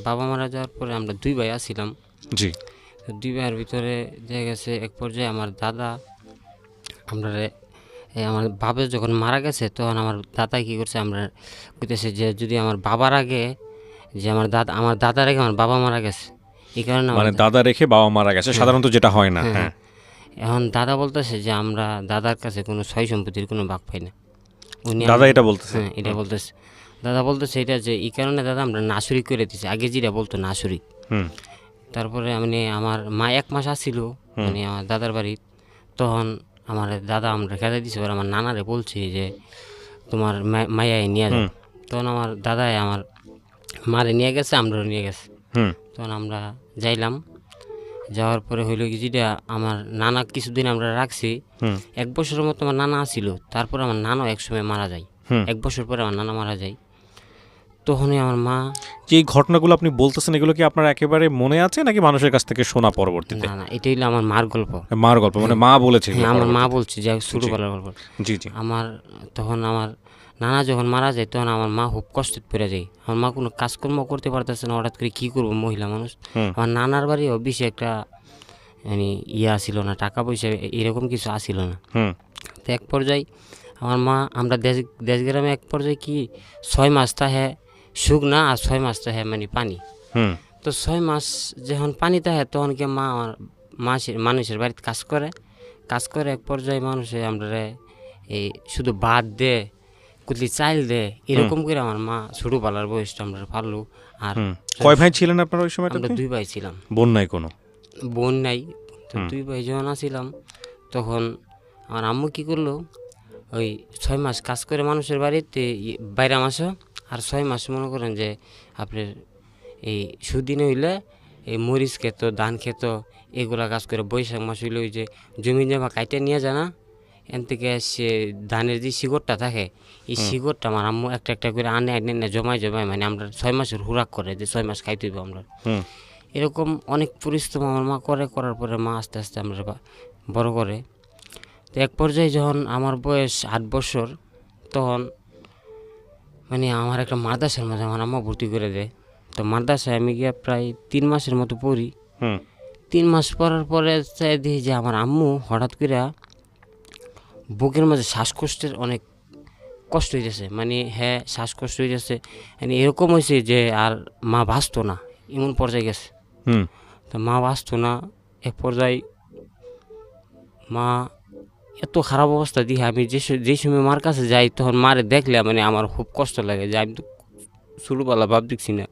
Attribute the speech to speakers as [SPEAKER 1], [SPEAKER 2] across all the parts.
[SPEAKER 1] বাবা মারা যাওয়ার পরে আমরা 2 ভাই আছিলাম।
[SPEAKER 2] জি।
[SPEAKER 1] তো 2 ভাইয়ের ভিতরে দেখা গেছে এক পর্যায়ে আমার দাদা আমরারে আমার বাবা যখন মারা গেছে তখন আমার দাদা কি করছে আমরা কইতেছে যে যদি আমার বাবার আগে যে আমার দাদার আগে আমার বাবা মারা গেছে, এই কারণে
[SPEAKER 2] মানে দাদা রেখে বাবা মারা গেছে, সাধারণত যেটা হয় না। হ্যাঁ,
[SPEAKER 1] এখন দাদা বলতেছে যে আমরা দাদার কাছে কোনো সয় সম্পত্তির কোনো ভাগ পাই না।
[SPEAKER 2] দাদা এটা বলতেছে?
[SPEAKER 1] হ্যাঁ, এটা বলতেছে। দাদা বলতেছে এটা যে এই কারণে দাদা আমরা নাসরিক করে দিছি, আগে যেটা বলতো নাসরিক। তারপরে মানে আমার মা 1 মাস আসছিল মানে আমার দাদার বাড়ি, তখন আমার দাদা আমরা খেতে দিছে, আমার নানারে বলছি যে তোমার মায়ায় নিয়ে যাও। তখন আমার দাদাই আমার মারে নিয়ে গেছে, আমরাও নিয়ে গেছে। তখন আমরা যাইলাম, যাওয়ার পরে হইলো কি যেটা আমার নানা কিছুদিন আমরা রাখছি, 1 বছরের মতো আমার নানা আসছিল। তারপর আমার নানাও একসময় মারা যায়, 1 বছর পরে আমার নানা মারা যায়। তখনই আমার মা,
[SPEAKER 2] যে এই ঘটনাগুলো আপনি বলতেছেন এগুলো কি আপনার একেবারে মনে আছে নাকি মানুষের কাছ থেকে শোনা পরবর্তীতে?
[SPEAKER 1] না এটা হইলো আমার মার গল্প।
[SPEAKER 2] মার গল্প মানে মা বলেছে?
[SPEAKER 1] আমার মা বলছে যে ছোটবেলার গল্প।
[SPEAKER 2] জি জি।
[SPEAKER 1] তখন আমার নানা যখন মারা যায় তখন আমার মা খুব কষ্টে পড়ে যায়। আমার মা কোনো কাজকর্ম করতে পারতেছে না, হঠাৎ করে কী করবো, মহিলা মানুষ। আমার নানার বাড়িও বেশি একটা মানে আসিল না, টাকা পয়সা এরকম কিছু আসিল না। তো এক পর্যায়ে আমার মা, আমরা দেশ গ্রামে এক পর্যায়ে কি 6 মাস তাহে শুকনা আর 6 মাস তাহে মানে পানি। তো 6 মাস যখন পানি তাহে তখন কি মা আমার মানুষের বাড়িতে কাজ করে এক পর্যায়ে মানুষে আমরা এই শুধু ভাত দে, কুতলি চাইল দে, এরকম করে আমার মা ছোটবেলার বয়সটা আমরা পারলো। আর
[SPEAKER 2] কয় ভাই ছিলেন আপনারা ওই সময়?
[SPEAKER 1] আমরা 2 ভাই ছিলাম।
[SPEAKER 2] বোন নাই কোনো?
[SPEAKER 1] বোন নাই। তো 2 ভাই যখন আসছিলাম তখন আমার আম্মু কী করলো, ওই 6 মাস কাজ করে মানুষের বাড়িতে বাইরে মাসও, আর 6 মাস মনে করেন যে আপনার এই সুদিনে হইলে এই মরিচ খেত, ধান খেত, এগুলা কাজ করে। বৈশাখ মাস হইলে ওই যে জমি জমা কাইটে নিয়ে যায় না, এন থেকে সে ধানের যে শিকড়টা থাকে, এই শিকড়টা আমার আম্মু একটা একটা করে আনে জমায় মানে আমরা 6 মাসের হুরাক করে যে 6 মাস খাইতে হইব আমরা। এরকম অনেক পরিশ্রম আমার মা করার পরে মা আস্তে আস্তে আমরা বড় করে। তো এক পর্যায়ে যখন আমার বয়স 8 বছর, তখন মানে আমার একটা মাদ্রাসার মাঝে আমার আম্মা ভর্তি করে দেয়। তো মাদ্রাসায় আমি গিয়ে প্রায় 3 মাসের মতো পড়ি। 3 মাস পড়ার পরে দেখি যে আমার আম্মু হঠাৎ করে বুকের মাঝে শ্বাসকষ্টের অনেক কষ্ট হইতেছে, মানে হ্যাঁ শ্বাসকষ্ট হইতেছে, মানে এরকম হয়েছে যে আর মা বাঁচতো না, এমন পর্যায়ে গেছে। তো মা বাঁচতো না, এক পর্যায়ে মা এত খারাপ অবস্থা দিয়ে আমি যে সময় মার কাছে যাই তখন মারে দেখলে মানে আমার খুব কষ্ট লাগে যে আমি তো ছোটোবেলা ভাব দেখছি না।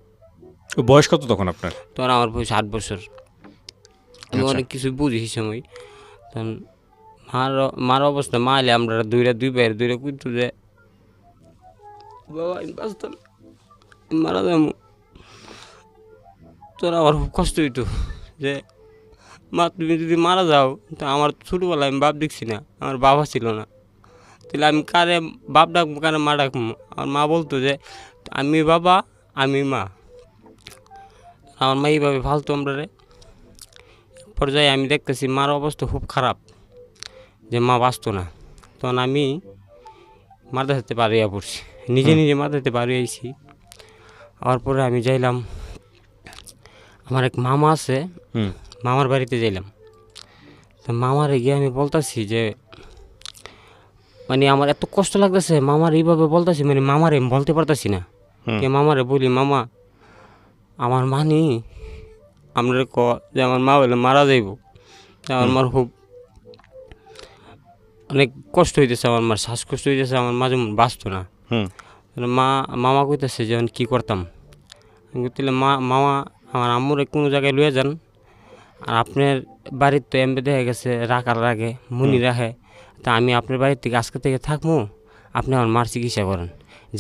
[SPEAKER 2] বয়স কত তখন আপনার?
[SPEAKER 1] তখন আমার বয়স 8 বছর। আমি অনেক কিছু বুঝি সেই সময়। তখন মার অবস্থা, মা এলে আমরা 2 ভাইয়ের কিন্তু যে বাবা আমি বাঁচতাম, মারা যাবো। তোর আমার খুব কষ্ট হইতো যে মা তুমি যদি মারা যাও তো আমার ছোটোবেলায় আমি বাপ দেখছি না, আমার বাবা ছিল না, তাহলে আমি কারে বাপ ডাকবো কারে মা ডাকবো? আমার মা বলতো যে আমি বাবা আমি মা। আমার মা এইভাবে ফালতো আমরা রে। পর্যায়ে আমি দেখতেছি মার অবস্থা খুব খারাপ, যে মা বাঁচতো না। তখন আমি মাদ্রাসাতে পারিয়া পড়ছি, নিজে মাদ্রাসাতে পারি আইছি। আবার পরে আমি যাইলাম, আমার এক মামা আছে, মামার বাড়িতে যাইলাম। তো মামারে গিয়ে আমি বলতেছি যে মানে আমার এত কষ্ট লাগতেছে, মামার এইভাবে বলতেছি, মানে মামারে বলতে পারতেছি না। মামারে বলি মামা আমার মানি আমরা যে আমার মা বলে মারা যাইব, আমার মার খুব অনেক কষ্ট হইতেছে, আমার মার শ্বাসকষ্ট হইতেছে, আমার মাঝে বাঁচতো না। মামা কইতেছে যে কী করতাম। আমি বলতে মামা আমার আম্মুরে কোনো জায়গায় লইয়া যান, আর আপনার বাড়ির তো এমবে দেখা গেছে রাখার আগে মুনি রাখে, তা আমি আপনার বাড়ির থেকে আজকে থেকে থাকবো, আপনি আমার মার চিকিৎসা করেন,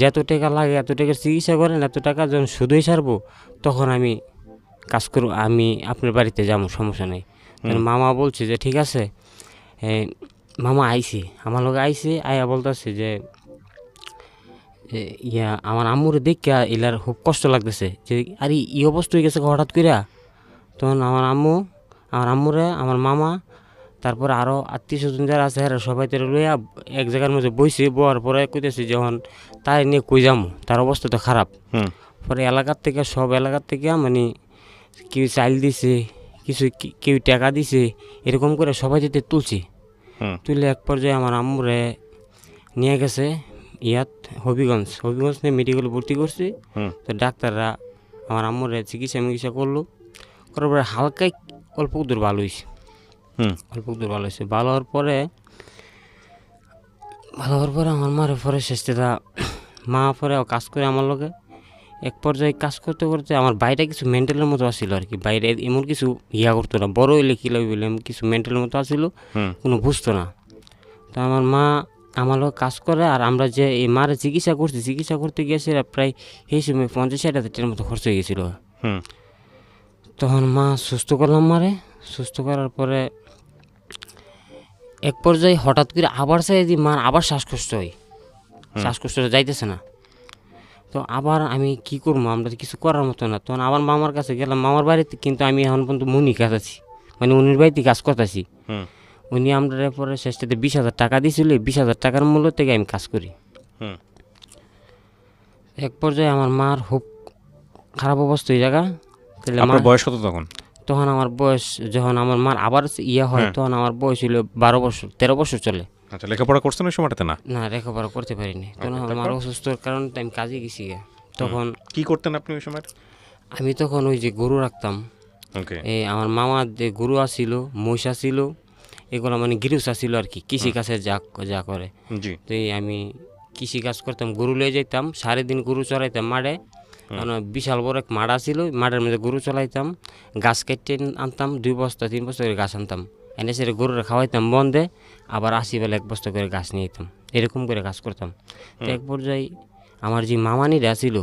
[SPEAKER 1] যত টাকা লাগে এত টাকার চিকিৎসা করেন, এত টাকা যখন শুধুই সারবো তখন আমি কাজ করব, আমি আপনার বাড়িতে যাবো, সমস্যা নেই। মামা বলছে যে ঠিক আছে। মামা আইসি, আমার লোক আইসি, আয়া বলতেছে যে আমার আম্মুরে দেখা এলার খুব কষ্ট লাগতেছে, যে আরে এই অবস্থা হয়ে গেছে হঠাৎ কইরা। তখন আমার আম্মুরে আমার মামা, তারপরে আরও আত্মীয় স্বজন যারা আছে হ্যাঁ সবাই তারা লইয়া এক জায়গার মধ্যে বইছে, বওয়ার পরে কইতেছে যখন তাই নিয়ে কই যাবো, তার অবস্থা তো খারাপ। পরে এলাকার থেকে সব এলাকার থেকে মানে কেউ চাল দিছে, কিছু কেউ টাকা দিছে, এরকম করে সবাই যেতে তুলছি। তুলে এক পর্যায়ে আমার আম্মুরে নিয়ে গেছে হবিগঞ্জ নিয়ে মেডিকেলে ভর্তি করছি। তো ডাক্তাররা আমার আম্মুরে চিকিৎসা করলো, করার পরে হালকাই অল্প দূর ভালো হয়েছে। ভালো হওয়ার পরে আমার মারে পরে শেষটা মা পরে কাজ করে আমার লগে। এক পর্যায়ে কাজ করতে করতে আমার বাইরে কিছু মেন্টালের মতো আসছিল আর কি, বাইরে এমন কিছু করতো না, বড় হইলে কী লাগবে এমন কিছু মেন্টালের মতো আসছিল, কোনো বুঝতো না। তো আমার মা আমার লগে কাজ করে, আর আমরা যে এই মারে চিকিৎসা করতে গিয়েছে প্রায় এই সময় 50-60 হাজার টাকার মতো খরচ হয়ে গেছিলো। তখন মা সুস্থ করলাম মারে, সুস্থ করার পরে এক পর্যায়ে হঠাৎ করে আবার চাই যে মার আবার শ্বাসকষ্টটা যাইতেছে না। তো আবার আমি কি করবো, আমরা তো কিছু করার মতো না। তখন আবার মামার কাছে গেলাম, মামার বাড়িতে, কিন্তু আমি এখন পর্যন্ত মুনি কাজ আছি, মানে উনির বাড়িতে কাজ করতেছি। উনি আমরা পরে শেষটাতে 20,000 টাকা দিয়েছিল, 20,000 টাকার মূল্য থেকে আমি কাজ করি। এক পর্যায়ে আমার মার খুব খারাপ অবস্থা ওই জায়গা।
[SPEAKER 2] আপনার বয়স কত তখন?
[SPEAKER 1] তখন আমার বয়স, যখন আমার মার আবার হয়, তখন আমার বয়স ছিল 13 বছর চলে।
[SPEAKER 2] আচ্ছা, লেখাপড়া করছেন ওই সময়টাতে? না,
[SPEAKER 1] লেখাপড়া করতে পারিনি, তখন আমার মার অসুস্থর কারণে আমি কাজে গেছি। তখন
[SPEAKER 2] কি করতেন আপনি ওই সময়?
[SPEAKER 1] আমি তখন ওই যে গরু রাখতাম, এই আমার মামার যে গরু আসছিল, মহিষ আসছিল, এগুলো মানে গৃহস্থ ছিল আর কি, কৃষিকাজে যা করে। তো আমি কৃষিকাজ করতাম, গরু লিয়ে যেতাম, সারাদিন গরু চড়াইতাম মাঠে। বিশাল বড় এক মাঠ ছিল, মাঠের মধ্যে গরু চলাইতাম, গাছ কেটে আনতাম, 2 বস্তা 3 বস্তা করে গাছ আনতাম, এনে সেটা গরুরা খাওয়াইতাম বন্ধে, আবার 80 বেলা 1 বস্তা করে গাছ নিয়ে যেতাম, এরকম করে কাজ করতাম। তো এক পর্যায়ে আমার যে মামানিরা ছিল,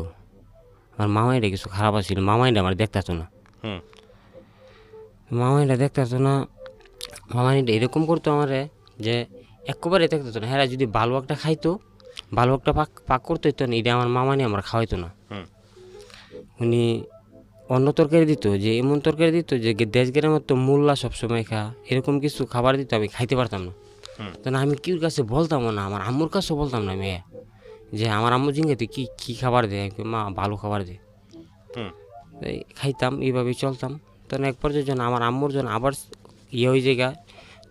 [SPEAKER 1] আমার মামাইটা কিছু খারাপ আছিল, মামাইটা আমার দেখতো না, মামাইটা এরকম করতো আমারে যে একেবারে দেখতো না। হ্যাঁ, যদি ভালো একটা খাইতো, ভালো একটা পাক করতে হইতো না, এটা আমার মামানি আমার খাওয়াইতো না। উনি অন্য তরকারি দিত, যে এমন তরকারি দিত যে দেশ গ্রামের তো মূল্যা সবসময় এরকম কিছু খাবার দিত, আমি খাইতে পারতাম না। তো আমি কিউর কাছে বলতামও না, আমার আম্মুর কাছেও বলতাম না মেয়ে, যে আমার আম্মু জিঙ্গাতে কী খাবার দেয়, মা ভালো খাবার দেয়। খাইতাম, এইভাবেই চলতাম। তখন এক পর্যায়ে যখন আমার আম্মুর যখন আবার ওই জায়গা,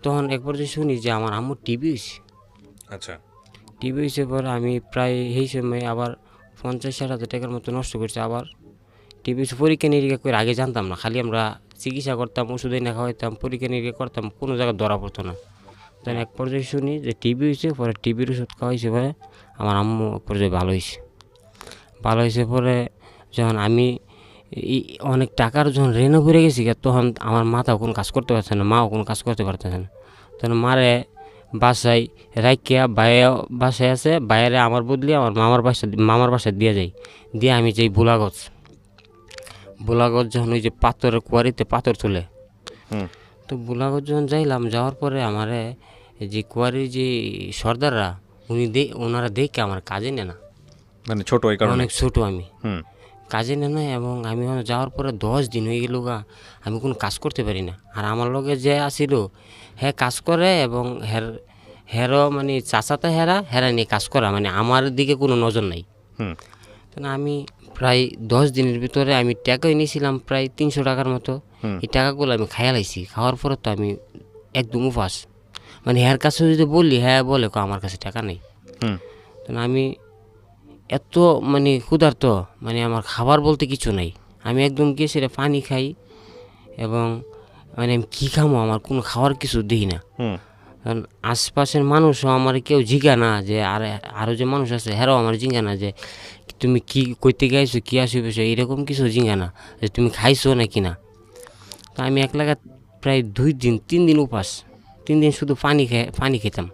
[SPEAKER 1] তখন এক পর্যায়ে শুনি যে আমার আম্মুর টিবি হয়েছে।
[SPEAKER 2] আচ্ছা,
[SPEAKER 1] টিবি হয়েছে পরে আমি প্রায় এই সময় আবার 50-60 হাজার টাকার মতো নষ্ট করছি। আবার টিবি পরীক্ষা নিরীক্ষা করে আগে জানতাম না, খালি আমরা চিকিৎসা করতাম, ওষুধ এনে খাওয়াইতাম, পরীক্ষা নিরীক্ষা করতাম, কোনো জায়গায় ধরা পড়তো না। তখন এক পর্যায়ে শুনি যে টিবি হয়েছে, পরে টিবির ওষুধ খাওয়াইছে, পরে আমার আম্মু এক পর্যায়ে ভালো হয়েছে। পরে যখন আমি অনেক টাকার যখন ঋণও পড়ে গেছি, তখন আমার মাথাও কোনো কাজ করতে পারছে না, মাও কোনো কাজ করতে পারতেছে না। তখন মারে বাসায় রাখিয়া, বাসায় আছে, বাইরে আমার বদলি আমার মামার বাসায় দিয়ে আমি যাই বোলাগজ যখন ওই যে পাথরের কুয়ারিতে পাথর তুলে, তো বোলাগজ যখন যাওয়ার পরে আমারে যে কুয়ারির যে সর্দাররা ওনারা দেখে আমার কাজে নেয় না,
[SPEAKER 2] মানে ছোট,
[SPEAKER 1] অনেক ছোট আমি, কাজে নেয় না। এবং আমি যাওয়ার পরে 10 দিন হয়ে গেল আমি কোনো কাজ করতে পারি না। আর আমার লগে যে আসিল হ্যাঁ কাজ করে, এবং হেরও মানে চাচাতে হেরা নিয়ে কাজ করা, মানে আমার দিকে কোনো নজর নাই। আমি প্রায় 10 দিনের ভিতরে আমি টাকা নিয়েছিলাম প্রায় 300 টাকার মতো। এই টাকাগুলো আমি খাইয়া লাইছি। খাওয়ার পরে তো আমি একদম উপাস, মানে হ্যার কাছে যদি বললি হ্যাঁ বলে আমার কাছে টাকা নেই। আমি এত মানে ক্ষুধার্ত, মানে আমার খাবার বলতে কিছু নাই। আমি একদম গিয়ে সেটা পানি খাই, এবং মানে আমি কী খামো, আমার কোনো খাওয়ার কিছু দিই না। কারণ আশপাশের মানুষও আমার কেউ জিজ্ঞা না, যে আরও যে মানুষ আছে হ্যারাও আমার জিজ্ঞা না যে তুমি কি কইতে গাইছো, কী আসবে, এরকম কিছু জিজ্ঞা না যে তুমি খাইছো নাকি না। তো আমি এক লাগা প্রায় 2-3 দিন উপাস, 3 দিন শুধু পানি খেতাম।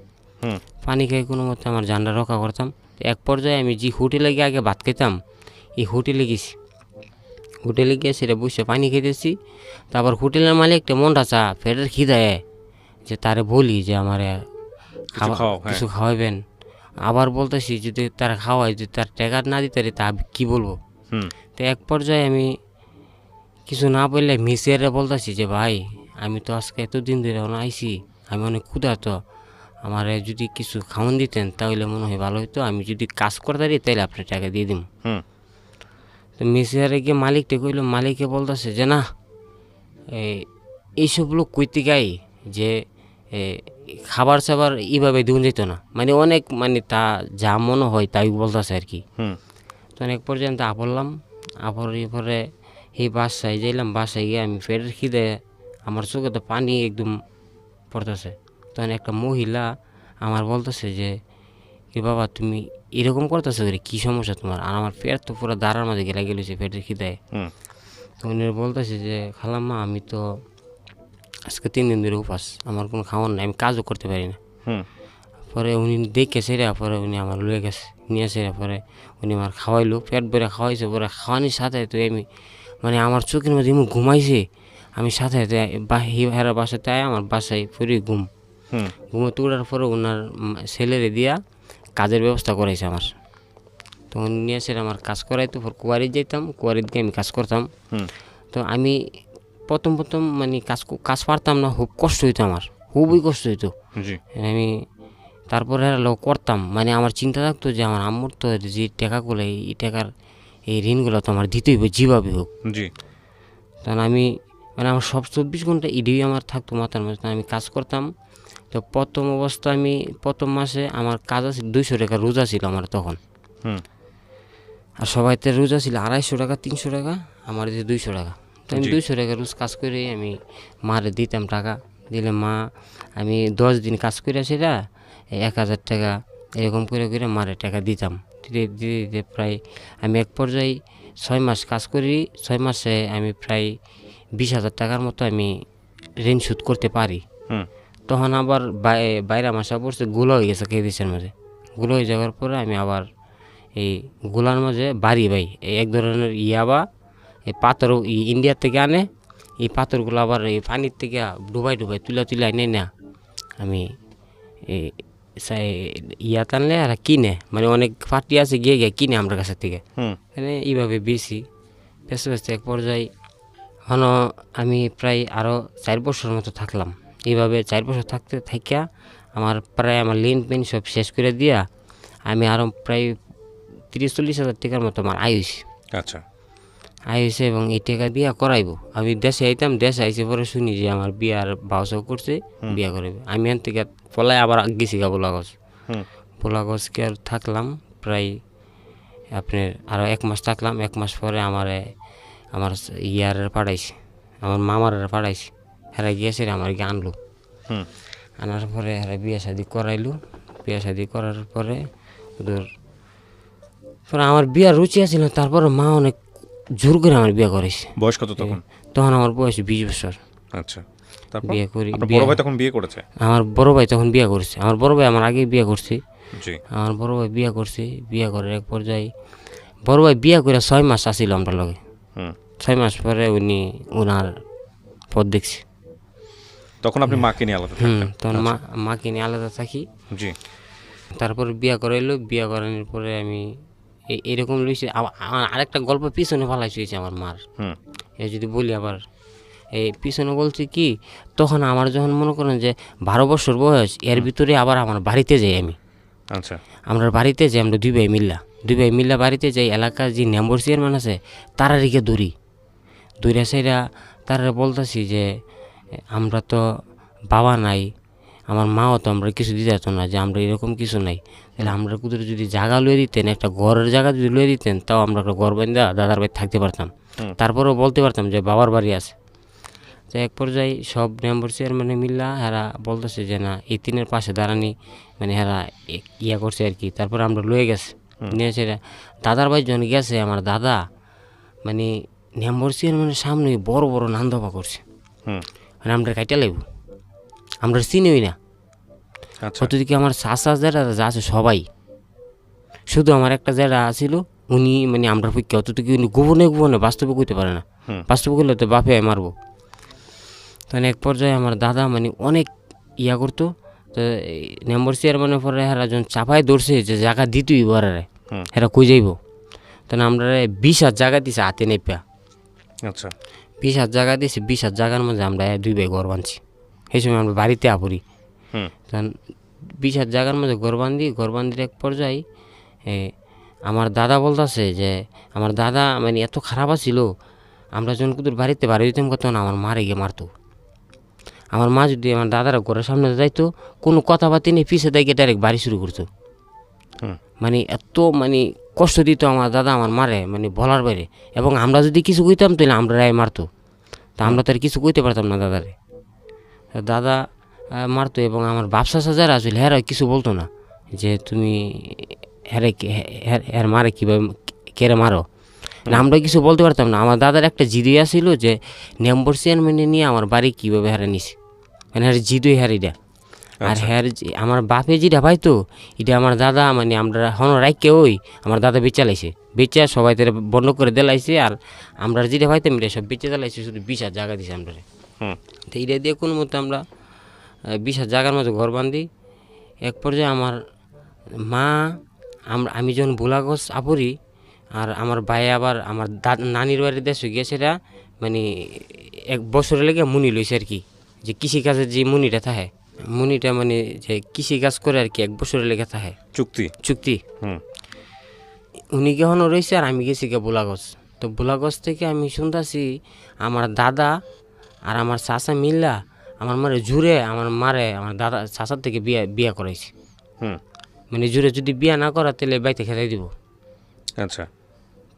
[SPEAKER 1] পানি খেয়ে কোনো মতো আমার জানটা রক্ষা করতাম। এক পর্যায়ে আমি যে হোটেলে গিয়ে আগে ভাত খেতাম, এই হোটেলে গিয়ে সেটা বসে পানি খেতেছি। তারপর হোটেলের মালিকটা মনটা চা ফেরের খিদায়, যে তারে বলি যে আমার কিছু খাওয়াবেন। আবার বলতেছি যদি তারা খাওয়ায়, যদি তার টাকা না দিতে পারি তা কী বলবো। তো এক পর্যায়ে আমি কিছু না বললে মিসিয়ারে বলতেছি যে ভাই আমি তো আজকে এতদিন ধরে আইছি, আমি অনেক ক্ষুধার্ত, আমার যদি কিছু খাওয়ান দিতেন তাহলে মনে হয় ভালো হতো, আমি যদি কাজ করতে পারি তাহলে আপনার টাকা দিয়ে দিন। তো মেসিহারে গিয়ে মালিককে কইলো, মালিককে বলতেছে যে না এইসব লোক কইতে গাই যে এ, খাবার সাবার এইভাবে দিন যেত না, মানে অনেক মানে তা যা মনে হয় তাই বলতেছে আর কি।
[SPEAKER 2] হুম
[SPEAKER 1] তো অনেক পর্যন্ত আপরলাম, আপরের পরে এই বাসায় যাইলাম, বাসায় গিয়ে আমি পেটের খিদে আমার চোখে তো পানি একদম পড়তেছে। তখন একটা মহিলা আমার বলতেছে যে কি বাবা তুমি এরকম করতেছো রে, কী সমস্যা তোমার? আর আমার পেট তো পুরো দাঁড়ার মাঝে গেলে গেলেছে পেটের খিদায়।
[SPEAKER 2] হুম
[SPEAKER 1] তো উনি বলতেছে যে খালাম্মা আমি তো আজকে 3 দিন ধরে উপাস, আমার কোনো খাওয়ার নাই, আমি কাজও করতে পারি না।
[SPEAKER 2] হুম
[SPEAKER 1] পরে উনি দেখে সেরা, পরে উনি আমার লয়ে গেছে, নিয়ে সেরা, পরে উনি আমার খাওয়াইলো, পেট ভরে খাওয়াইছে। পরে খাওয়ানির সাথে তো আমি মানে আমার চোখের মধ্যে এমন ঘুমাইছে, আমি সাথে সাথে হেরা বাসাতে আয় আমার বাসায় ফুরি ঘুম।
[SPEAKER 2] হুম
[SPEAKER 1] ঘুমোতে উঠার পরে ওনার ছেলেরে দিয়া কাজের ব্যবস্থা করাইছে আমার। তো উনি নিয়ে এসে আমার কাজ করাইতো, কুয়ারি যেতাম, কুয়ারির দিকে আমি কাজ করতাম।
[SPEAKER 2] হুম
[SPEAKER 1] তো আমি প্রথম মানে কাজ পারতাম না, খুব কষ্ট হইতো আমার, খুবই কষ্ট হইতো।
[SPEAKER 2] জি
[SPEAKER 1] আমি তারপরে করতাম, মানে আমার চিন্তা থাকতো যে আমার আম্মুর তো যে টাকাগুলো, এই টাকার এই ঋণগুলো তো আমার দিতেই হবে যেভাবে হোক।
[SPEAKER 2] জি
[SPEAKER 1] তখন আমি মানে আমার সব 24 ঘন্টা ইডি আমার থাকতো মাথার মধ্যে, আমি কাজ করতাম। তো প্রথম অবস্থা আমি প্রথম মাসে আমার কাজ আছে 200 টাকা রোজা ছিল আমার তখন।
[SPEAKER 2] হুম
[SPEAKER 1] আর সবাইতে রোজা ছিল 250 টাকা 300 টাকা, আমার যে 200 টাকা। তো আমি 200 টাকা রোজ কাজ করে আমি মারে দিতাম টাকা। দিলে মা আমি 10 দিন কাজ করে সেটা 1000 টাকা এরকম করে করে মারে টাকা দিতাম। দিতে দিতে দিতে প্রায় আমি এক পর্যায়ে 6 মাস কাজ করি, 6 মাসে আমি প্রায় 20,000 টাকার মতো আমি ঋণ শোধ করতে পারি।
[SPEAKER 2] হুম
[SPEAKER 1] তখন আবার বাইরে মাসা পড়ছে, গুলো হয়ে গেছে কেদিসের মাঝে। গুলো হয়ে যাওয়ার পরে আমি আবার এই গোলার মাঝে বাড়ি ভাই এই এক ধরনের ইয়াবা এই পাথর ইন্ডিয়ার থেকে আনে, এই পাথরগুলো আবার এই পানির থেকে ডুবাই তুলে আনে না আমি এই ইয়া টানলে আর কিনে, মানে অনেক পার্টি আছে গিয়ে কিনে আমার কাছের থেকে।
[SPEAKER 2] হুম
[SPEAKER 1] মানে এইভাবে বেশি ব্যস্ত এক পর্যায়ে হন আমি প্রায় আরও 4 বছর মতো থাকলাম। এইভাবে 4 বছর থাকতে থাকিয়া আমার প্রায় আমার লিন পেন সব শেষ করে দিয়া আমি আরও প্রায় 30-40 হাজার টাকার মতো আমার আয় হয়েছে।
[SPEAKER 2] আচ্ছা
[SPEAKER 1] আয় হয়েছে এবং এই টাকা বিয়া করাইবো। আমি দেশে আইতাম, দেশে আইসে পরে শুনি যে আমার বিয়ার বাউসাও করছে, বিয়া করাইবে। আমি এখান থেকে পলাই আবার গেছি পোলাগঞ্জ।
[SPEAKER 2] হুম
[SPEAKER 1] পোলাগঞ্জকে আর থাকলাম প্রায় আপনার আরও 1 মাস থাকলাম। 1 মাস পরে আমার ইয়ারে পাঠাইছে, আমার মামার পাঠাইছে, হেরা গিয়েছে আমার গিয়ে আনলো।
[SPEAKER 2] হুম
[SPEAKER 1] আনার পরে হেরা বিয়ে শাদি করাইলো। বিয়ে শাদি করার পরে ওদের পরে আমার বিয়ার রুচি আছিল, তারপরে মা অনেক জোর করে আমার বিয়ে করেছে।
[SPEAKER 2] বয়স কত তখন?
[SPEAKER 1] তখন আমার বয়স 20 বছর।
[SPEAKER 2] আচ্ছা তারপর
[SPEAKER 1] বিয়ে করি,
[SPEAKER 2] আপনার বড় ভাই তখন বিয়ে করেছে?
[SPEAKER 1] আমার বড় ভাই তখন বিয়ে করছে। আমার বড় ভাই আমার আগেই বিয়ে করছে।
[SPEAKER 2] জি
[SPEAKER 1] আমার বড় ভাই বিয়ে করছে, বিয়ে করার এক পর্যায়ে বড় ভাই বিয়ে করে 6 মাস আসিল আমরা লগে।
[SPEAKER 2] হুম
[SPEAKER 1] 6 মাস পরে উনি ওনার পথ দেখছি।
[SPEAKER 2] তখন আপনি মাকে নিয়ে আলাদা থাকতেন?
[SPEAKER 1] তখন মাকে নিয়ে আলাদা থাকি।
[SPEAKER 2] জি
[SPEAKER 1] তারপর বিয়ে করাইলো, বিয়ে করানোর পরে আমি এরকম লইছি। আমার আরেকটা গল্প পিছনে ফালাইছি হয়েছে আমার মার।
[SPEAKER 2] হুম
[SPEAKER 1] এ যদি বলি আবার এই পিছনে বলছি কি, তখন আমার যখন মনে করেন যে 12 বছর বয়স, এর ভিতরে আবার আমার বাড়িতে যাই আমি।
[SPEAKER 2] আচ্ছা
[SPEAKER 1] আমরা বাড়িতে যাই, আমরা 2 ভাই মিল্লা বাড়িতে যাই। এলাকার যে মেম্বার চেয়ারম্যান আছে তারা রেখে দূরে সেরা তারা বলতেছি যে আমরা তো বাবা নাই, আমার মাও তো আমরা কিছু দিতে যেত না, যে আমরা এরকম কিছু নাই। তাহলে আমরা কুদুরে যদি জায়গা লয়ে দিতেন, একটা ঘরের জায়গা যদি লয়ে দিতেন, তাও আমরা একটা ঘর বান্ধা দাদার বাড়ি থাকতে পারতাম। তারপরেও বলতে পারতাম যে বাবার বাড়ি আছে। তো এক পর্যায়ে সব মেম্বার চেয়ারম্যানে মিল্লা হেরা বলতেছে যে না এই 3-এর পাশে দাঁড়ানি, মানে হেরা ইয়া করছে আর কি। তারপরে আমরা লয়ে গেছে, নিয়ে এসে দাদার বাড়ি যখন গেছে, আমার দাদা মানে মেম্বার চেয়ারম্যানের সামনে বড় বড় নান্দবা করছে,
[SPEAKER 2] হুম
[SPEAKER 1] মানে আমরা কাইটা লাগব, আমরা চিনিই না।
[SPEAKER 2] আচ্ছা
[SPEAKER 1] অতদিকে আমার চাষা যারা যা আছে সবাই, শুধু আমার একটা যারা আছিল উনি মানে আমরা পক্ষে অতটুকু উনি গোপনে বাস্তবে কইতে পারে না। বাস্তবে করলে তো বাপে মারবো। তখন এক পর্যায়ে আমার দাদা মানে অনেক ইয়া করতো। তো মেম্বার চেয়ারম্যানের পরে হেরা যখন চাপায় ধরছে যে জায়গা দিতই বরারে, হেরা কই যাইব। তখন আমরা 20,000 জায়গা দিছে হাতে নেপা।
[SPEAKER 2] আচ্ছা
[SPEAKER 1] 20,000 জায়গা দিয়েছে, 20,000 জায়গার মধ্যে আমরা 2 ভাই ঘর বানছি। সেই সময় আমরা বাড়িতে আপরি। তখন 20,000 জায়গার মধ্যে ঘর বান্ধির এক পর্যায়ে আমার দাদা বলতেছে যে আমার দাদা মানে এত খারাপ ছিল, আমরা যখন কুতুর বাড়িতে বাড়ি দিতাম কত না আমার মারে গিয়ে মারতো। আমার মা যদি আমার দাদারা ঘরের সামনে যাইতো, কোনো কথাবার্তা নেই, পিছে দেখে ডাইরেক্ট বাড়ি শুরু করতো।
[SPEAKER 2] হুম।
[SPEAKER 1] মানে এত মানে কষ্ট দিত আমার দাদা আমার মারে, মানে বলার বাইরে। এবং আমরা যদি কিছু কইতাম তাহলে আমরা রায় মারতো, তা আমরা তো আর কিছু কইতে পারতাম না দাদারে। দাদা মারতো, এবং আমার বাপসা যারা আসলে হ্যাঁ কিছু বলতো না যে তুমি হ্যাঁ মারে কীভাবে কেড়ে মারো, না আমরা কিছু বলতে পারতাম না। আমার দাদার একটা জিদুই আসছিল যে নম্বর চেয়ারম্যানে নিয়ে আমার বাড়ি কীভাবে হারে নিছে, মানে হ্যাঁ জিদুই হারিটা। আর হ্যাঁ আমার বাপে যেটা পাইতো এটা আমার দাদা মানে আমরা হন রাইকে ওই আমার দাদা বেচা লাইছে, বেচা সবাই তারা বন্ধ করে দেলাইছে। আর আমরা যেটা পাইতাম এটা সব বেচে দেলাইছে, শুধু 20,000 জায়গা দিছে আমরা। তো এটা দিয়ে কোনো মতো আমরা 20,000 জায়গার মতো ঘর বান্ধি। এক পর্যায়ে আমার মা আমি যখন বোলাগঞ্জ আপরি, আর আমার ভাই আবার আমার নানির বাড়ির দেশে গিয়ে সেটা মানে 1 বছরের লেগে মুনি লইছে আর কি, যে কৃষিকাজের যে মুনিটা থাকে, মুনিটা মানে যে কৃষিকাজ করে আর কি 1 বছরের লেগে থাকে চুক্তি। উনি কেহনও রয়েছে আর আমি গেছি গে বোলাগঞ্জ। তো বোলাগঞ্জ থেকে আমি শুনতেছি আমার দাদা আর আমার চাচা মিল্লা আমার মারে জুড়ে আমার দাদা চাচার থেকে বিয়া করাইছি। মানে জুড়ে যদি বিয়া না করা তাহলে বাইতে খেতে দিব।
[SPEAKER 2] আচ্ছা।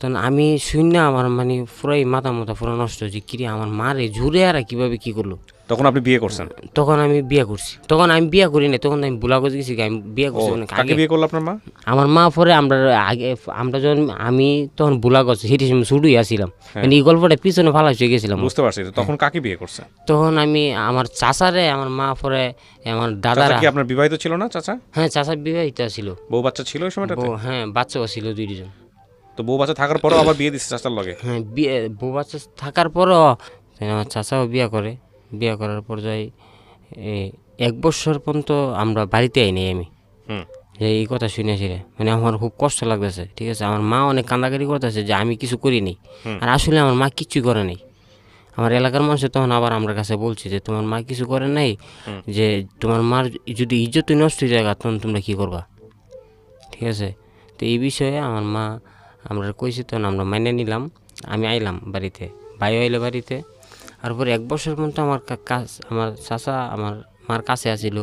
[SPEAKER 1] তখন আমি শুন না আমার মানে পুরাই মাথা পুরো নষ্ট, যে কিরে আমার মারে জুড়ে আর কীভাবে কী করলো।
[SPEAKER 2] তখন আপনি বিয়ে করছেন?
[SPEAKER 1] তখন আমি বিয়ে করছি। তখন আমি বিয়ে করি না, তখন আমি বোলাগঞ্জ গেছি, আমি বিয়ে করছি অনেক আগে।
[SPEAKER 2] বিয়ে করলো আপনার মা?
[SPEAKER 1] আমার মা পরে আমরা যখন আমি তখন বোলাগঞ্জ হিটি শুরুই আসছিলাম, মানে এই গল্পটা পিছনে ফালাস হয়ে গেছিলাম।
[SPEAKER 2] বুঝতে পারছি। তখন কাকে বিয়ে করছেন?
[SPEAKER 1] তখন আমি আমার চাচারে, আমার মা পরে আমার দাদারা।
[SPEAKER 2] কি আপনার বিবাহিত ছিল না চাচা?
[SPEAKER 1] হ্যাঁ, চাচা বিবাহিত ছিল।
[SPEAKER 2] বউ বাচ্চা ছিল ওই সময়টাতে?
[SPEAKER 1] হ্যাঁ, বাচ্চাও ছিল 2জন।
[SPEAKER 2] তো বউ বাচ্চা থাকার পরেও আবার বিয়ে দিচ্ছে চাচার লগে?
[SPEAKER 1] হ্যাঁ, বউ বাচ্চা থাকার পরও আমার চাচাও বিয়ে করে। বিয়ে করার পর যাই 1 বছর পর্যন্ত আমরা বাড়িতে আইনি আমি, যে এই কথা শুনেছি রে, মানে আমার খুব কষ্ট লাগতেছে। ঠিক আছে, আমার মা অনেক কান্দাকারি করতেছে যে আমি কিছু করি নি, আর আসলে আমার মা কিচ্ছুই করে নাই। আমার এলাকার মানুষ তখন আবার আমার কাছে বলছে যে তোমার মা কিছু করে নাই, যে তোমার মার যদি ইজ্জত নষ্ট হয়ে যায় তখন তোমরা কী করবা। ঠিক আছে, তো এই বিষয়ে আমার মা আমরা কইছি, তখন আমরা মেনে নিলাম। আমি আইলাম বাড়িতে, ভাইও আইলে বাড়িতে। তারপরে 1 বছর পর্যন্ত আমার আমার চাচা আমার মার কাছে আসিল।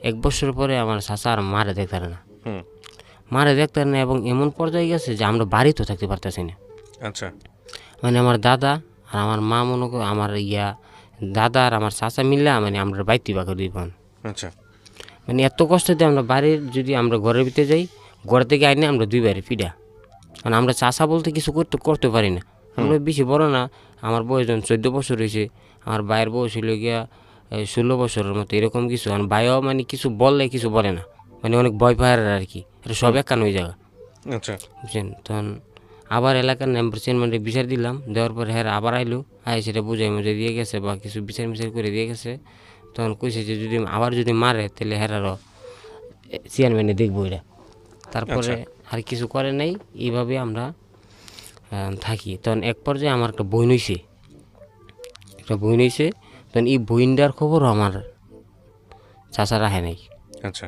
[SPEAKER 1] 1 বছর পরে আমার চাচা আর মারে দেখতে না, এবং এমন পর্যায়ে গেছে যে আমরা বাড়িতেও থাকতে পারতেছি না।
[SPEAKER 2] আচ্ছা।
[SPEAKER 1] মানে আমার দাদা আর আমার মা মনে করো আমার দাদা আর আমার চাচা মিললা মানে আমরা বাইতে বাকি 2 বোন।
[SPEAKER 2] আচ্ছা।
[SPEAKER 1] মানে এত কষ্ট দিয়ে আমরা বাড়ির যদি আমরা ঘরের ভিতরে যাই, ঘর থেকে আইনে আমরা 2 বাড়ি ফিডা, কারণ আমরা চাচা বলতে কিছু করতে পারি না। আমরা বেশি বড় না, আমার বয়স যখন 14 বছর হয়েছে, আমার ভাইয়ের বয়স হইল গিয়া 16 বছরের মতো এরকম কিছু। আর ভাইও মানে কিছু বললে কিছু বলে না, মানে অনেক ভয় পায় আর কি, এটা সব একান্ন হয়ে যাবে।
[SPEAKER 2] আচ্ছা।
[SPEAKER 1] বুঝছেন, তখন আবার এলাকার নম্বর চেয়ারম্যানকে বিচার দিলাম, দেওয়ার পরে হ্যাঁ আবার আইলো, সেটা বুঝাই মুঝে দিয়ে গেছে বা কিছু বিচার করে দিয়ে গেছে। তখন কইছে যে যদি মারে তাহলে হেরারও চেয়ারম্যানে দেখবো এটা। তারপরে আর কিছু করে নাই, এইভাবে আমরা থাকি। তখন এক পর্যায়ে আমার একটা বোন হইছে, তখন এই বইনটার খবরও আমার চাচা রাখে নাই।
[SPEAKER 2] আচ্ছা।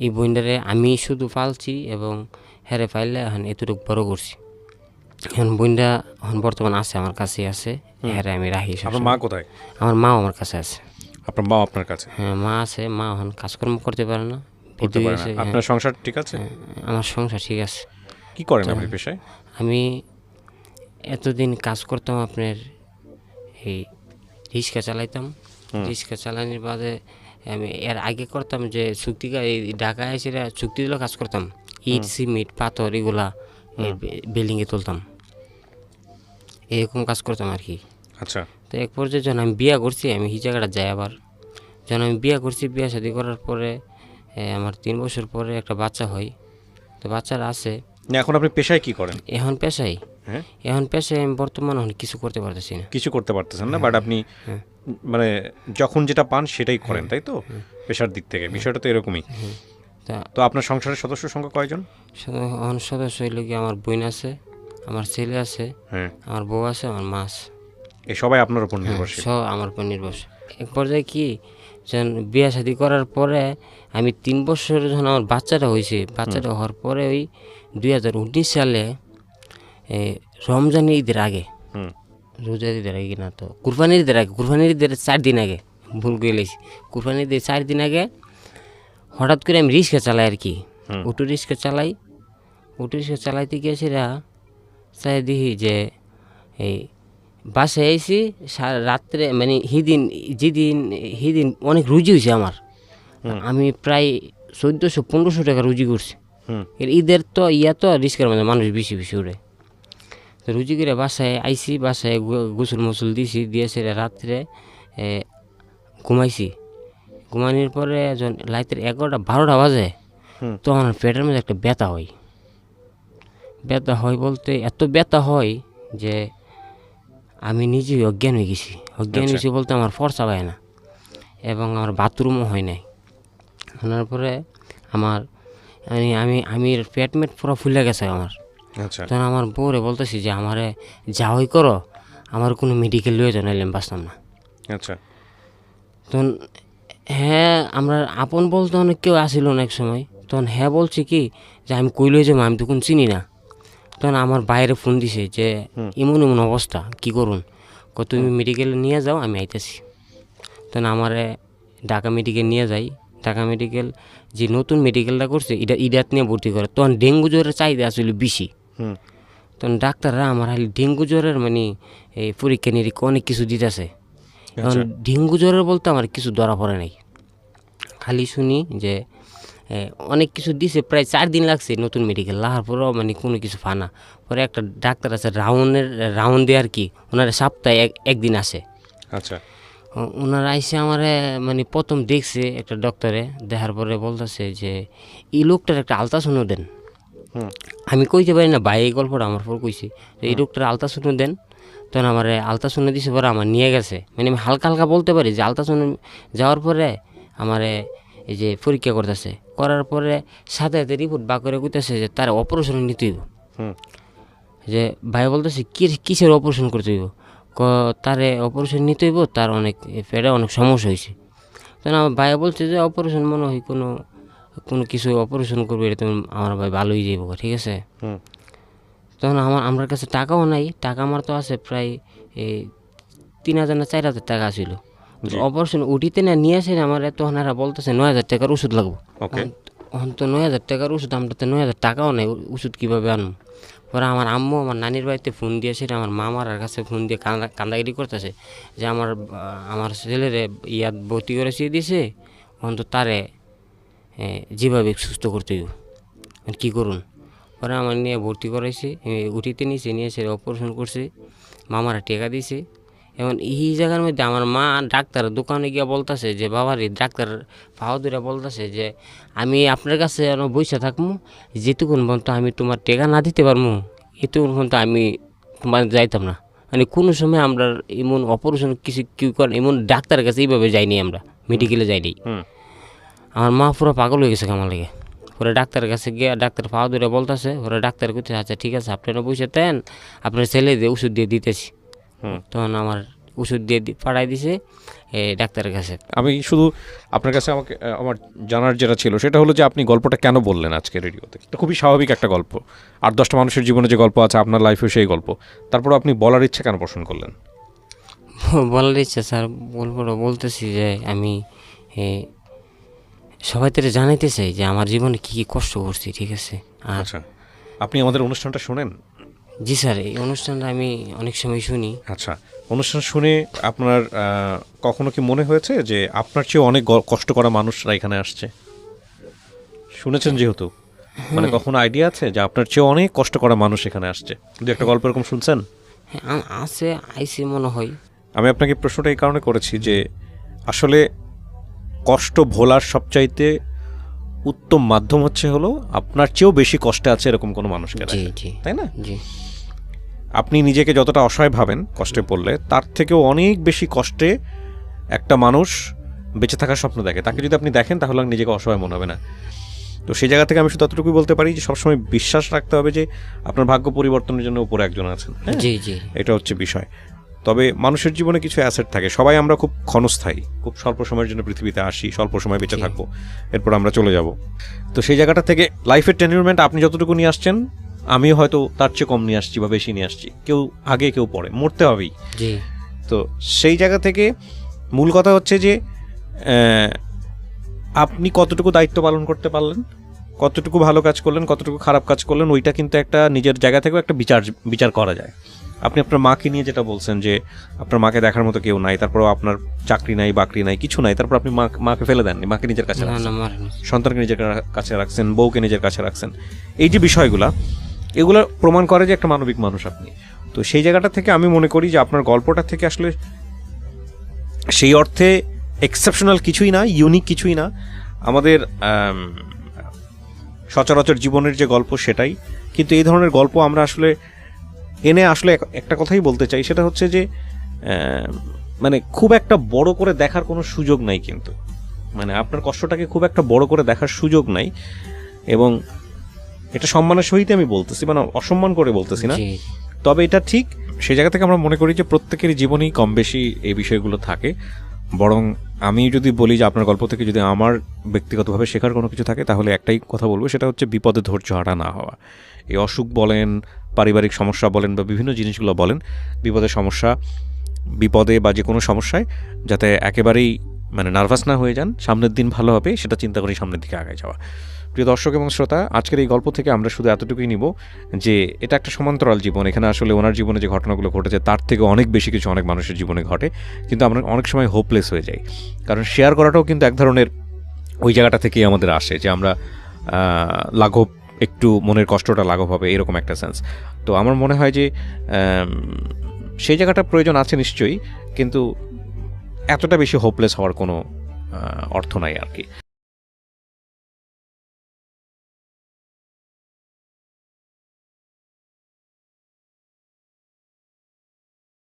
[SPEAKER 1] এই বইনটারে আমি শুধু পালছি এবং হেরে পাইলে এখন এতটুকু বড় করছি। এখন বইনটা এখন বর্তমান আছে আমার কাছে আছে, হেরে আমি রাখি।
[SPEAKER 2] আপনার মা কোথায়?
[SPEAKER 1] আমার মাও আমার কাছে আছে।
[SPEAKER 2] আপনার মা আপনার কাছে?
[SPEAKER 1] হ্যাঁ, মা আছে। মা এখন কাজকর্ম করতে পারে না।
[SPEAKER 2] আপনার সংসার ঠিক আছে?
[SPEAKER 1] আমার সংসার ঠিক আছে।
[SPEAKER 2] কি করেন আপনি পেশায়?
[SPEAKER 1] আমি এতদিন কাজ করতাম আপনার এই রিক্সা চালাইতাম। রিক্সা চালানোর বাদে আমি এর আগে করতাম যে এই ঢাকায় এসে চুক্তি দিলেও কাজ করতাম, ইট সিমেন্ট পাথর এগুলা বিল্ডিংয়ে তুলতাম, এরকম কাজ করতাম আর কি।
[SPEAKER 2] আচ্ছা।
[SPEAKER 1] তো এক পর্যায়ে যখন আমি বিয়ে করছি, আমি এই জায়গাটা যাই আবার, যখন আমি বিয়ে করছি, বিয়ে শাদী করার পরে আমার 3 বছর পরে একটা বাচ্চা হয়। তো বাচ্চারা আছে।
[SPEAKER 2] এখন আপনি পেশায় কি করেন?
[SPEAKER 1] এখন পেশায় আমি বর্তমানে কিছু করতে পারতেছি না।
[SPEAKER 2] কিছু করতে পারতেছেন না, বাট আপনি মানে যখন যেটা পান সেটাই করেন, তাই তো? পেশার দিক থেকে বিষয়টা তো এরকমই। তো আপনার সংসারের সদস্য সংখ্যা কয়জন?
[SPEAKER 1] সদস্য হইল কি আমার বোন আছে, আমার ছেলে আছে, আমার বউ আছে, আমার মা আছে।
[SPEAKER 2] এই সবাই আপনার উপর নির্ভরশীল?
[SPEAKER 1] সব আমার উপর নির্ভরশীল। এক পর্যায়ে কি যখন বিয়ে শাদি করার পরে আমি 3 বছর যখন আমার বাচ্চাটা হয়েছে, বাচ্চাটা হওয়ার পরে ওই 2019 সালে রমজান ঈদের আগে,
[SPEAKER 2] হুম
[SPEAKER 1] রোজার ঈদের আগে না তো কুরবানির ঈদের আগে, কুরবানির ঈদের 4 দিন আগে, ভুল করে লেছি, কুরবানির ঈদের 4 দিন আগে হঠাৎ করে আমি রিক্সা চালাই আর কি, অটো রিক্সা চালাই। অটো রিক্সা চালাইতে গিয়েছিরা চাই দেখি যে এই বাসায় আইসি রাত্রে, মানে যেদিন অনেক রুজি হয়েছে আমার, আমি প্রায় 1400-1500 টাকা রুজি করছি। এর ঈদের তো তো রিস্কের মধ্যে মানুষ বেশি বেশি উঠে, তো রুজি করে বাসায় আইসি, বাসায় গোসল মোসল দিয়েছি, দিয়েছে রাত্রে ঘুমাইছি। ঘুমানোর পরে যখন রাতের 11টা-12টা বাজে, তো আমার পেটের মধ্যে একটা ব্যথা হয়। ব্যথা হয় বলতে এত ব্যথা হয় যে আমি নিজেই অজ্ঞান হয়ে গেছি। অজ্ঞান হয়েছি বলতে আমার ফর্সা পায় না এবং আমার বাথরুমও হয় নাই। হওয়ার পরে আমার আমি পেট মেট পুরো ফুলে গেছে আমার।
[SPEAKER 2] আচ্ছা
[SPEAKER 1] তখন আমার বউরে বলতেছি যে আমারে যাওয়াই করো, আমার কোনো মেডিকেল লয়ে যাও, নাইলে আমি বাঁচতাম না।
[SPEAKER 2] আচ্ছা
[SPEAKER 1] তখন হ্যাঁ, আমরা আপন বলতে অনেক কেউ আসিল না এক সময়, তখন হ্যাঁ বলছি কি যে আমি কই লয়ে যাবো, আমি তো কোন চিনি না। তখন আমার বাইরে ফোন দিছে যে এমন এমন অবস্থা, কি করুন, তুমি মেডিকেলে নিয়ে যাও, আমি আইতেছি। তখন আমারে ঢাকা মেডিকেল নিয়ে যাই। ঢাকা মেডিকেল যে নতুন মেডিকেলটা করছে ইডাত নিয়ে ভর্তি করে, তখন ডেঙ্গু জ্বরের চাহিদা আসলে বেশি। তখন ডাক্তাররা আমার খালি ডেঙ্গু জ্বরের মানে এই পরীক্ষা নিরীক্ষা অনেক কিছু দিতেছে। এখন ডেঙ্গু জ্বরের বলতে আমার কিছু ধরা পড়ে নাই, খালি শুনি যে অনেক কিছু দিছে। প্রায় 4 দিন লাগছে নতুন মেডিকেল লাগার পরেও মানে কোনো কিছু ফানা। পরে একটা ডাক্তার আছে রাউন্ড দিয়ে আর কি, ওনারা সপ্তাহে একদিন আসে।
[SPEAKER 2] আচ্ছা
[SPEAKER 1] ওনারা আইসে আমারে মানে প্রথম দেখছে একটা ডক্টরে, দেখার পরে বলতেছে যে এই লোকটার একটা আলট্রাসাউন্ড দেন। আমি কইতে পারি না ভাই, এই গল্পটা আমার পর কইছি এই লোকটার আলট্রাসাউন্ড দেন। তখন আমার আলট্রাসাউন্ড দিছে, পরে আমার নিয়ে গেছে, মানে আমি হালকা হালকা বলতে পারি যে আলট্রাসাউন্ড যাওয়ার পরে আমার এই যে পরীক্ষা করতেছে, করার পরে সাথে সাথে রিপোর্ট বা করে কইতেছে যে তার অপারেশন নিতে হইব। যে ভাই বলতেছে কিসের অপারেশন করতে হইব, তারে অপারেশন নিতে হইব, তার অনেক পেটে অনেক সমস্যা হয়েছে। তখন আমার ভাই বলছে যে অপারেশন মনে হয় কোনো কিছু অপারেশন করবে, এটা তুমি আমার ভাই ভালোই যাইব, ঠিক আছে। তখন আমার কাছে টাকাও নাই, টাকা আমার তো আছে প্রায় 3,000 না 4,000 টাকা ছিল। অপারেশন উঠিতে না নিয়ে আসে আমার, তখন এরা বলতেছে 9,000 টাকার ওষুধ লাগবো। এখন তো 9,000 টাকার ওষুধ, আমরা তো 9,000 টাকাও নেই, ওষুধ কীভাবে আনবো। পরে আমার আম্মু আমার নানির বাড়িতে ফোন দিয়েছে, আমার মামার কাছে ফোন দিয়ে কান্দাগিরি করতেছে যে আমার ছেলেরে ইয়াত ভর্তি করে দিয়েছে, অন্ত তারে যেভাবে সুস্থ করতে হইব, কী করুন। পরে আমার নিয়ে ভর্তি করাইছে, উঠিতে নিয়ে সে অপারেশন করছে, মামারা টেকা দিয়েছে। এখন এই জায়গার মধ্যে আমার মা ডাক্তার দোকানে গিয়ে বলতেছে যে বাবারে, ডাক্তার বাহাদুরা বলতেছে যে আমি আপনার কাছে বসে থাকবো, যেটুকুন পর্যন্ত আমি তোমার টেকা না দিতে পারবো, এটুকুন পর্যন্ত আমি তোমার যাইতাম না। মানে কোনো সময় আমরা এমন অপারেশন কিছু কেউ করেন, এমন ডাক্তারের কাছে এইভাবে যাইনি, আমরা মেডিকেলে যাইনি। আমার মা পুরো পাগল হয়ে গেছে আমার লেগে। পরে ডাক্তারের কাছে গিয়ে ডাক্তার বাহাদুরা বলতেছে, পরে ডাক্তার করতে আচ্ছা ঠিক আছে, আপনারা বসে দেন, আপনার ছেলে দিয়ে ওষুধ দিয়ে দিতেছি। তখন আমার ওষুধ দিয়ে পাঠাই দিছে ডাক্তারের কাছে।
[SPEAKER 2] আমি শুধু আপনার কাছে আমার জানার যেটা ছিল সেটা হলো যে আপনি গল্পটা কেন বললেন আজকে রেডিওতে। এটা খুবই স্বাভাবিক একটা গল্প, 8-10টা মানুষের জীবনে যে গল্প আছে আপনার লাইফেও সেই গল্প, তারপর আপনি বলার ইচ্ছা কেন পোষণ করলেন?
[SPEAKER 1] বলার ইচ্ছা স্যার বলতেছি যে আমি সবাই তো জানাইতে চাই যে আমার জীবনে কী কী কষ্ট করছি, ঠিক আছে।
[SPEAKER 2] আচ্ছা, আপনি আমাদের অনুষ্ঠানটা শোনেন?
[SPEAKER 1] জি স্যার, এই অনুষ্ঠানটা আমি অনেক সময় শুনি।
[SPEAKER 2] আচ্ছা, অনুষ্ঠান শুনে আপনার কখনো কি মনে হয়েছে যে আপনার চেয়ে অনেক কষ্ট করা মানুষরা এখানে আসছে? শুনেছেন যেহেতু, মানে কখনো আইডিয়া আছে যে আপনার চেয়ে অনেক কষ্ট করা মানুষ এখানে আসছে? দু একটা গল্প এরকম শুনছেন?
[SPEAKER 1] হ্যাঁ আছে, আইসি মনে হয়।
[SPEAKER 2] আমি আপনাকে প্রশ্নটা এই কারণে করেছি যে আসলে কষ্ট ভোলার সবচাইতে উত্তম মাধ্যম হলো আপনার চেয়েও বেশি কষ্টে আছে এরকম কোনো মানুষকে দেখা, তাই না?
[SPEAKER 1] জি।
[SPEAKER 2] আপনি নিজেকে যতটা অসহায় ভাবেন কষ্টে পড়লে, তার থেকেও অনেক বেশি কষ্টে একটা মানুষ বেঁচে থাকার স্বপ্ন দেখে। তাকে যদি আপনি দেখেন তাহলে নিজেকে অসহায় মনে হবে না। তো সেই জায়গা থেকে আমি শুধু ততটুকুই বলতে পারি যে সবসময় বিশ্বাস রাখতে হবে যে আপনার ভাগ্য পরিবর্তনের জন্য উপরে একজন আছেন।
[SPEAKER 1] জি জি,
[SPEAKER 2] এটা হচ্ছে বিষয়। তবে মানুষের জীবনে কিছু অ্যাসেট থাকে, সবাই আমরা খুব ক্ষণস্থায়ী, খুব স্বল্প সময়ের জন্য পৃথিবীতে আসি, স্বল্প সময় বেঁচে থাকবো, এরপর আমরা চলে যাব। তো সেই জায়গাটা থেকে লাইফের টেনিউরমেন্ট আপনি যতটুকু নিয়ে আসছেন, আমিও হয়তো তার চেয়ে কম নিয়ে আসছি বা বেশি নিয়ে আসছি, কেউ আগে কেউ পরে, মরতে হবেই।
[SPEAKER 1] জি
[SPEAKER 2] তো সেই জায়গা থেকে মূল কথা হচ্ছে যে আপনি কতটুকু দায়িত্ব পালন করতে পারলেন, কতটুকু ভালো কাজ করলেন, কতটুকু খারাপ কাজ করলেন, ওইটা কিন্তু একটা নিজের জায়গা থেকেও একটা বিচার করা যায়। আপনি আপনার মাকে নিয়ে যেটা বলছেন যে আপনার মাকে দেখার মতো কেউ নাই, তারপরেও আপনার চাকরি নাই, বাকরি নাই, কিছু নাই, তারপর আপনি মাকে ফেলে দেননি, মাকে নিজের কাছে
[SPEAKER 1] না
[SPEAKER 2] রাখছেন,
[SPEAKER 1] না মারেনি।
[SPEAKER 2] সন্তানকে নিজের কাছে রাখছেন, বউকে নিজের কাছে রাখছেন। এই যে বিষয়গুলা, এগুলো প্রমাণ করে যে একটা মানবিক মানুষ আপনি। তো সেই জায়গাটা থেকে আমি মনে করি যে আপনার গল্পটা থেকে আসলে সেই অর্থে এক্সেপশনাল কিছুই না, ইউনিক কিছুই না, আমাদের সচরাচর জীবনের যে গল্প সেটাই। কিন্তু এই ধরনের গল্প আমরা আসলে এনে আসলে একটা কথাই বলতে চাই, সেটা হচ্ছে যে মানে খুব একটা বড় করে দেখার কোনো সুযোগ নাই, কিন্তু মানে আপনার কষ্টটাকে খুব একটা বড় করে দেখার সুযোগ নাই। এবং এটা সম্মানের সহিত আমি বলতেছি, মানে অসম্মান করে বলতেছি না,
[SPEAKER 1] জি
[SPEAKER 2] তবে এটা ঠিক। সেই জায়গা থেকে আমরা মনে করি যে প্রত্যেকেরই জীবনেই কম বেশি এই বিষয়গুলো থাকে। বরং আমি যদি বলি যে আপনার গল্প থেকে যদি আমার ব্যক্তিগতভাবে শেখার কোনো কিছু থাকে, তাহলে একটাই কথা বলবো, সেটা হচ্ছে বিপদে ধৈর্য হারা না হওয়া। এই অসুখ বলেন, পারিবারিক সমস্যা বলেন, বা বিভিন্ন জিনিসগুলো বলেন, বিপদে বা যে কোনো সমস্যায় যাতে একেবারেই মানে নার্ভাস না হয়ে যান, সামনের দিন ভালো হবে সেটা চিন্তা করে সামনের দিকে আগায় যাওয়া। প্রিয় দর্শক এবং শ্রোতা, আজকের এই গল্প থেকে আমরা শুধু এতটুকুই নিব যে এটা একটা সমান্তরাল জীবন। এখানে আসলে ওনার জীবনে যে ঘটনাগুলো ঘটেছে তার থেকে অনেক বেশি কিছু অনেক মানুষের জীবনে ঘটে, কিন্তু আমরা অনেক সময় হোপলেস হয়ে যাই। কারণ শেয়ার করাটাও কিন্তু এক ধরনের ওই জায়গাটা থেকেই আমাদের আসে যে আমরা লাঘব, একটু মনের কষ্টটা লাঘব হবে, এরকম একটা সেন্স। তো আমার মনে হয় যে সেই জায়গাটা প্রয়োজন আছে নিশ্চয়ই, কিন্তু এতটা বেশি হোপলেস হওয়ার কোনো অর্থ নাই আর কি।